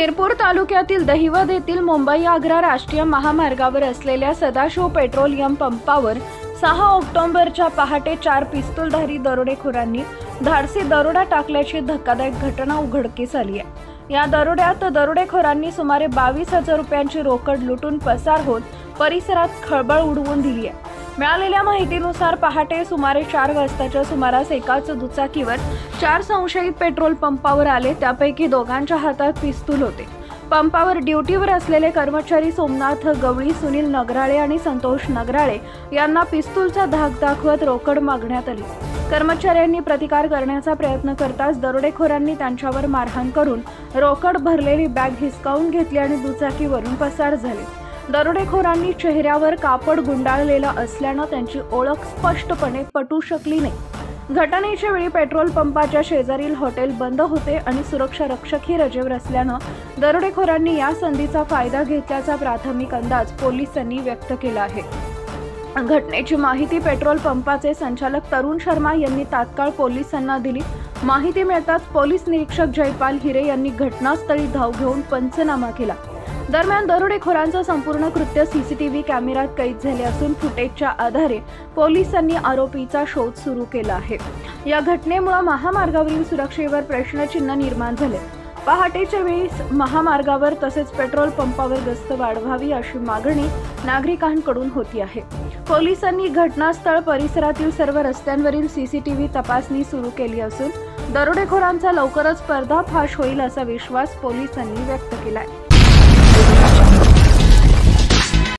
शिरपूर तालुक्यातील दहिवद येथील मुंबई-आग्रा राष्ट्रीय महामार्गावर असलेल्या सदाशिव पेट्रोलियम पंपावर 6 ऑक्टोबरच्या पहाटे 4 पिस्तूलधारी दरोडेखोरांनी धाडसी दरोडा टाकल्याची धक्कादायक घटना उघडकीस आली आहे। या दरोड्यात दरोडेखोरांनी सुमारे 22,000 रुपयांची रोकड लुटून पसार होत परिसरात खळबळ उडवून दिली आहे। मिळालेल्या माहितीनुसार पहाटे सुमारे 4 वाजताच्या सुमारास एकाच दुचाकीवर 4 संशयित पेट्रोल पंपावर आले। त्यापैकी दोघांच्या हातात पिस्तूल होते। पंपावर ड्युटीवर असलेले कर्मचारी सोमनाथ गवळी, सुनील नगराळे आणि संतोष नगराळे यांना पिस्तूलचा धाक दाखवत रोकड मागण्यात आली। कर्मचाऱ्यांनी प्रतिकार करण्याचा प्रयत्न करताच दरोडेखोरांनी त्यांच्यावर मारहाण करून रोकड भरलेली बॅग हिसकावून घेतली आणि दुचाकीवरून पसार झाले। दरोडेखोरांनी चेहऱ्यावर कापड गुंडाळलेलं असल्यानं त्यांची ओळख स्पष्टपणे पटू शकली नाही। घटनेच्या वेळी पेट्रोल पंपाच्या शेजारील हॉटेल बंद होते आणि सुरक्षा रक्षकही रजेवर असल्यानं दरोडेखोरांनी या संधीचा फायदा घेतल्याचा प्राथमिक अंदाज पोलिसांनी व्यक्त केला आहे। घटनेची माहिती पेट्रोल पंपाचे संचालक तरुण शर्मा यांनी तात्काळ पोलिसांना दिली। माहिती मिळताच पोलीस निरीक्षक जयपाल हिरे यांनी घटनास्थळी धाव घेऊन पंचनामा केला। दरम्यान दरोडेखोरांचं संपूर्ण कृत्य सीसीटीव्ही कॅमेऱ्यात कैद झाले असून फुटेजच्या आधारे पोलिसांनी आरोपीचा शोध सुरू केला आहे। या घटनेमुळे महामार्गावरील सुरक्षेवर प्रश्नचिन्ह निर्माण झाले। पहाटेच्या वेळी महामार्गावर तसेच पेट्रोल पंपावर गस्त वाढवावी अशी मागणी नागरिकांकडून होती आहे। पोलिसांनी घटनास्थळ परिसरातील सर्व रस्त्यांवरील सीसीटीव्ही तपासणी सुरू केली असून दरोडेखोरांचा लवकरच पर्दाफाश होईल असा विश्वास पोलिसांनी व्यक्त केला आहे।